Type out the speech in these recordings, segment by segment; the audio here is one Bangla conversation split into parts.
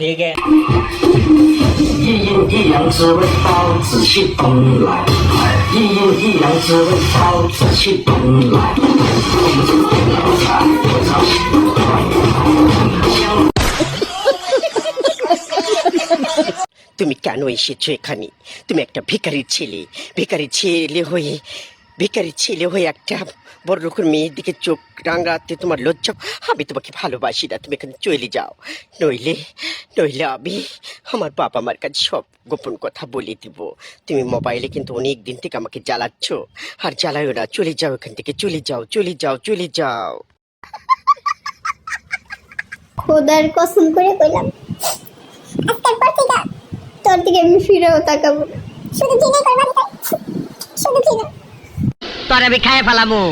ठीक है一阴一阳之谓道，仔细东来。一阴一阳之谓道，仔细东来。তুমি কেন এসেছো এখানে? তুমি একটা ভিখারির ছেলে হয়ে একটা বড় লোকের মেয়ের দিকে চোখ রাঙাতে তোমার লজ্জা? আমি তোমাকে ভালোবাসি না, তুমি এখানে চলে যাও। নইলে আমি আমার বাবা মার কাছে সব গোপন কথা বলে দিব। তুমি মোবাইলে কিন্তু অনেক দিন থেকে আমাকে জ্বালাচ্ছ, আর জ্বালায়ও না। চলে যাও এখান থেকে, চলে যাও। খোদার কসম করে কইলাম আজকের পর থেকে তোর দিকে আমি ফিরেও তাকাবো না। শুধু ঘৃণা করবা তাই, শুধু ঘৃণা। তোর আমি খায় ফেলামু।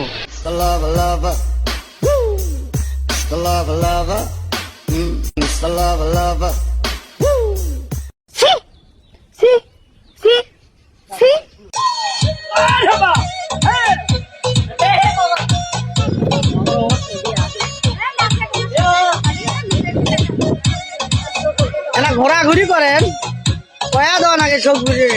ঘোরাঘুরি করেন, কয়া দেওয়া নাকি সব ঘুরে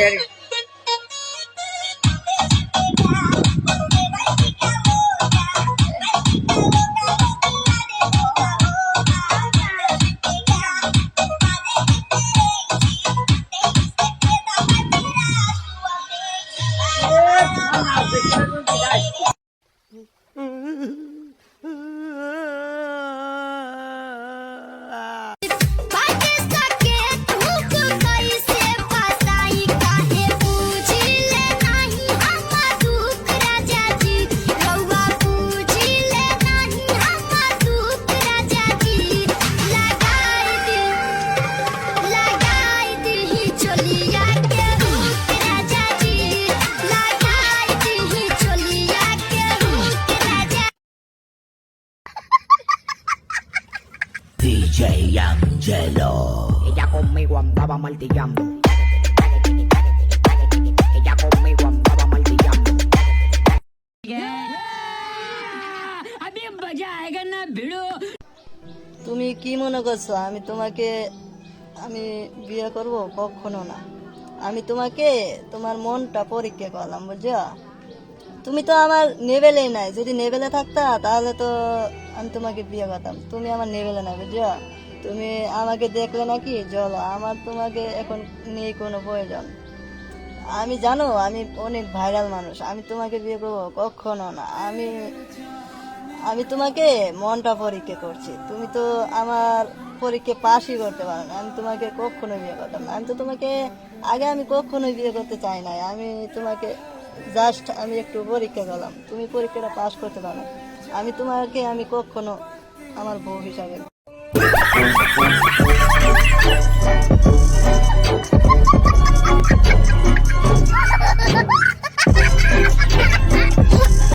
DJ Angelo. Ella conmigo andaba martillando. Ella conmigo andaba martillando. अभी मजा आएगा ना भिड़ो। তুমি কি মনে করছো আমি তোমাকে বিয়ে করব? কখনো না। আমি তোমাকে তোমার মনটা পরীক্ষা করলাম, বুঝছো? তুমি তো আমার নেভেলেই নাই। যদি নেভেলে থাকতা তাহলে তো আমি তোমাকে বিয়ে করতাম। তুমি আমার নেভেলে নাই, বুঝছো? তুমি আমাকে দেখলে নাকি চলো, আমার তোমাকে এখন নেই কোনো প্রয়োজন। আমি জানো আমি অনেক ভাইরাল মানুষ, আমি তোমাকে বিয়ে করবো? কখনো না। আমি তোমাকে মনটা পরীক্ষা করছি। তুমি তো আমার পরীক্ষা পাশই করতে পারো না। আমি তোমাকে কখনো বিয়ে করতাম না। আমি তো তোমাকে আমি কখনোই বিয়ে করতে চাই নাই। আমি তোমাকে জাস্ট একটু পরীক্ষা করলাম, তুমি পরীক্ষাটা পাস করতে পারো। আমি তোমাকে কখনো আমার বউ হিসাবে